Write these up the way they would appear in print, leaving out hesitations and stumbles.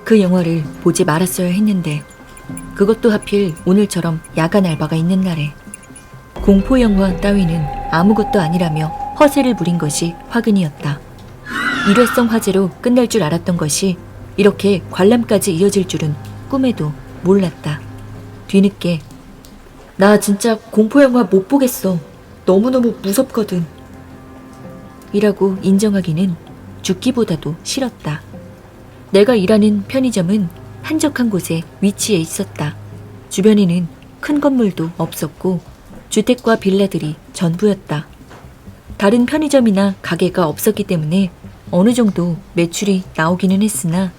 그 영화를 보지 말았어야 했는데 그것도 하필 오늘처럼 야간 알바가 있는 날에. 공포 영화 따위는 아무것도 아니라며 허세를 부린 것이 화근이었다. 일회성 화재로 끝날 줄 알았던 것이 이렇게 관람까지 이어질 줄은 꿈에도 몰랐다. 뒤늦게 나 진짜 공포 영화 못 보겠어. 너무너무 무섭거든. 이라고 인정하기는 죽기보다도 싫었다. 내가 일하는 편의점은 한적한 곳에 위치해 있었다. 주변에는 큰 건물도 없었고 주택과 빌라들이 전부였다. 다른 편의점이나 가게가 없었기 때문에 어느 정도 매출이 나오기는 했으나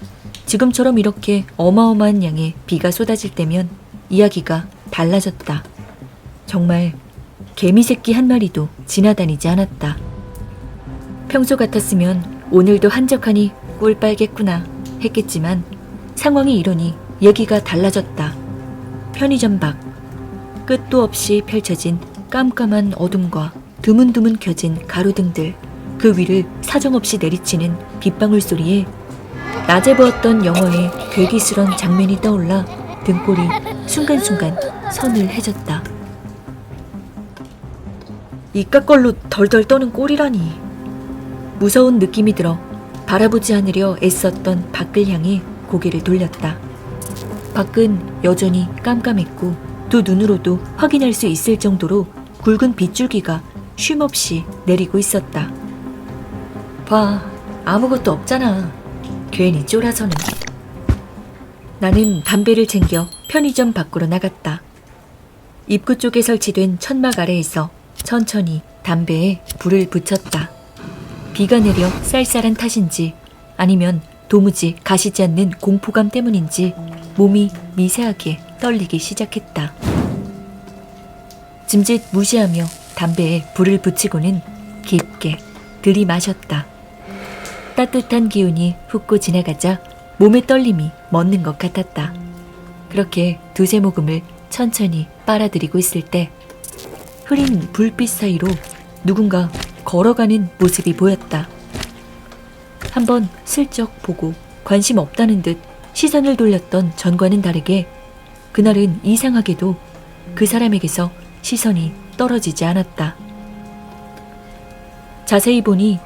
지금처럼 이렇게 어마어마한 양의 비가 쏟아질 때면 이야기가 달라졌다. 정말 개미새끼 한 마리도 지나다니지 않았다. 평소 같았으면 오늘도 한적하니 꿀 빨겠구나 했겠지만 상황이 이러니 얘기가 달라졌다. 편의점 밖 끝도 없이 펼쳐진 깜깜한 어둠과 드문드문 켜진 가로등들, 그 위를 사정없이 내리치는 빗방울 소리에 낮에 보았던 영화의 괴기스런 장면이 떠올라 등골이 순간순간 서늘해졌다. 이깟걸로 덜덜 떠는 꼴이라니. 무서운 느낌이 들어 바라보지 않으려 애썼던 밖을 향해 고개를 돌렸다. 밖은 여전히 깜깜했고 두 눈으로도 확인할 수 있을 정도로 굵은 빗줄기가 쉼없이 내리고 있었다. 봐, 아무것도 없잖아. 괜히 쫄아서는. 나는 담배를 챙겨 편의점 밖으로 나갔다. 입구 쪽에 설치된 천막 아래에서 천천히 담배에 불을 붙였다. 비가 내려 쌀쌀한 탓인지 아니면 도무지 가시지 않는 공포감 때문인지 몸이 미세하게 떨리기 시작했다. 짐짓 무시하며 담배에 불을 붙이고는 깊게 들이마셨다. 따뜻한 기운이 훅고 지나가자 몸의 떨림이 멎는 것 같았다. 그렇게 두세 모금을 천천히 빨아들이고 있을 때 흐린 불빛 사이로 누군가 걸어가는 모습이 보였다. 한번 슬쩍 보고 관심 없다는 듯 시선을 돌렸던 전과는 다르게 그날은 이상하게도 그 사람에게서 시선이 떨어지지 않았다. 자세히 보니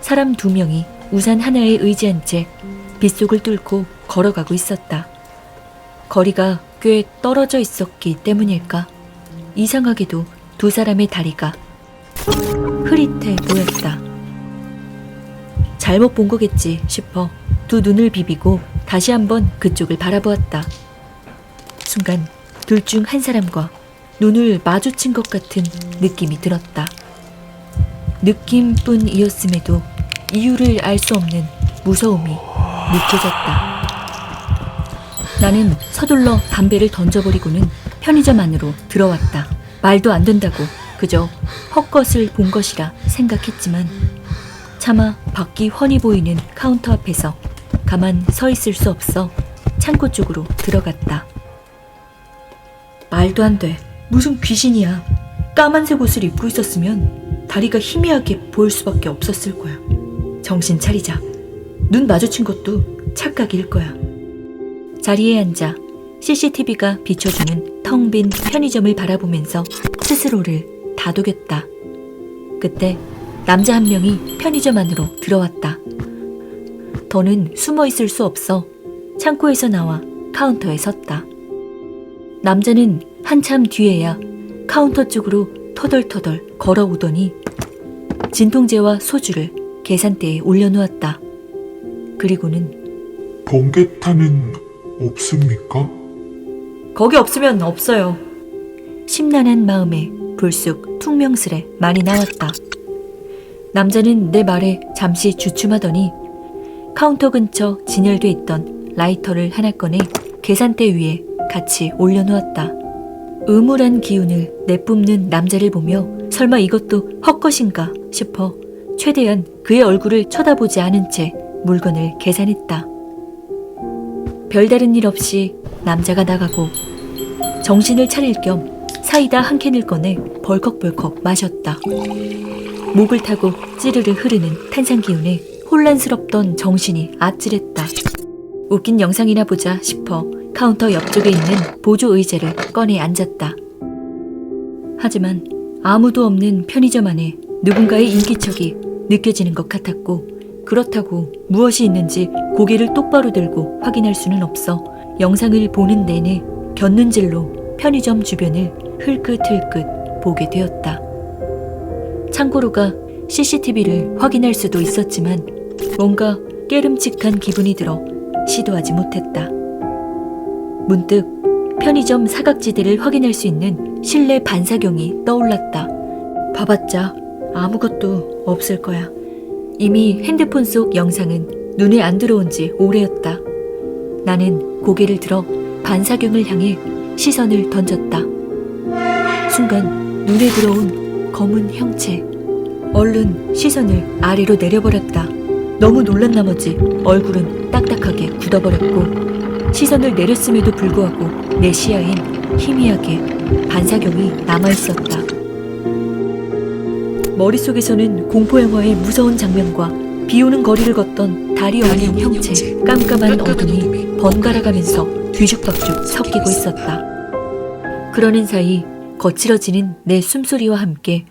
사람 두 명이 우산 하나에 의지한 채 빗속을 뚫고 걸어가고 있었다. 거리가 꽤 떨어져 있었기 때문일까? 이상하게도 두 사람의 다리가 흐릿해 보였다. 잘못 본 거겠지 싶어 두 눈을 비비고 다시 한번 그쪽을 바라보았다. 순간 둘 중 한 사람과 눈을 마주친 것 같은 느낌이 들었다. 느낌뿐이었음에도 이유를 알 수 없는 무서움이 느껴졌다. 나는 서둘러 담배를 던져버리고는 편의점 안으로 들어왔다. 말도 안 된다고 그저 헛것을 본 것이라 생각했지만 차마 밖이 훤히 보이는 카운터 앞에서 가만 서 있을 수 없어 창고 쪽으로 들어갔다. 말도 안 돼. 무슨 귀신이야. 까만색 옷을 입고 있었으면 다리가 희미하게 보일 수밖에 없었을 거야. 정신 차리자. 눈 마주친 것도 착각일 거야. 자리에 앉아 CCTV가 비춰주는 텅 빈 편의점을 바라보면서 스스로를 다독였다. 그때 남자 한 명이 편의점 안으로 들어왔다. 더는 숨어 있을 수 없어 창고에서 나와 카운터에 섰다. 남자는 한참 뒤에야 카운터 쪽으로 터덜터덜 걸어오더니 진통제와 소주를 계산대에 올려놓았다. 그리고는 번개탄은 없습니까? 거기 없으면 없어요. 심란한 마음에 불쑥 퉁명스레 말이 나왔다. 남자는 내 말에 잠시 주춤하더니 카운터 근처 진열돼 있던 라이터를 하나 꺼내 계산대 위에 같이 올려놓았다. 음울한 기운을 내뿜는 남자를 보며 설마 이것도 헛것인가 싶어 최대한 그의 얼굴을 쳐다보지 않은 채 물건을 계산했다. 별다른 일 없이 남자가 나가고 정신을 차릴 겸 사이다 한 캔을 꺼내 벌컥벌컥 마셨다. 목을 타고 찌르르 흐르는 탄산 기운에 혼란스럽던 정신이 아찔했다. 웃긴 영상이나 보자 싶어 카운터 옆쪽에 있는 보조 의자를 꺼내 앉았다. 하지만 아무도 없는 편의점 안에 누군가의 인기척이 느껴지는 것 같았고, 그렇다고 무엇이 있는지 고개를 똑바로 들고 확인할 수는 없어 영상을 보는 내내 곁눈질로 편의점 주변을 흘끗흘끗 보게 되었다. 참고로가 CCTV를 확인할 수도 있었지만 뭔가 깨름칙한 기분이 들어 시도하지 못했다. 문득 편의점 사각지대를 확인할 수 있는 실내 반사경이 떠올랐다. 봐봤자 아무것도 없을 거야. 이미 핸드폰 속 영상은 눈에 안 들어온 지 오래였다. 나는 고개를 들어 반사경을 향해 시선을 던졌다. 순간 눈에 들어온 검은 형체. 얼른 시선을 아래로 내려버렸다. 너무 놀란 나머지 얼굴은 딱딱하게 굳어버렸고, 시선을 내렸음에도 불구하고 내 시야엔 희미하게 반사경이 남아있었다. 머릿속에서는 공포영화의 무서운 장면과 비오는 거리를 걷던 다리 없는 형체, 깜깜한 어둠이 번갈아가면서 뒤죽박죽 섞이고 있었다. 그러는 사이 거칠어지는 내 숨소리와 함께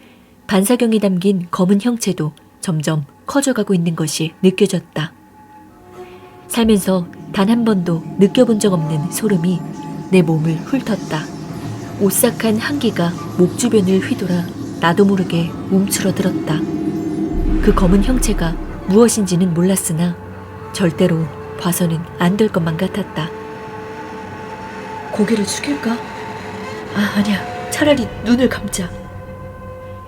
반사경이 담긴 검은 형체도 점점 커져가고 있는 것이 느껴졌다. 살면서 단 한 번도 느껴본 적 없는 소름이 내 몸을 훑었다. 오싹한 한기가 목 주변을 휘돌아 나도 모르게 움츠러들었다. 그 검은 형체가 무엇인지는 몰랐으나 절대로 봐서는 안 될 것만 같았다. 고개를 숙일까? 아니야. 차라리 눈을 감자.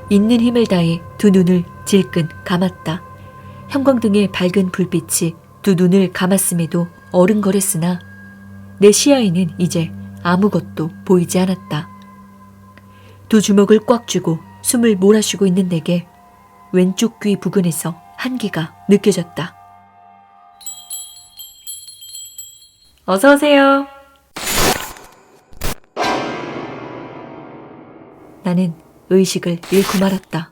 있는 힘을 다해 두 눈을 질끈 감았다. 형광등의 밝은 불빛이 두 눈을 감았음에도 어른거렸으나 내 시야에는 이제 아무것도 보이지 않았다. 두 주먹을 꽉 쥐고 숨을 몰아쉬고 있는 내게 왼쪽 귀 부근에서 한기가 느껴졌다. 어서 오세요. 나는 의식을 잃고 말았다.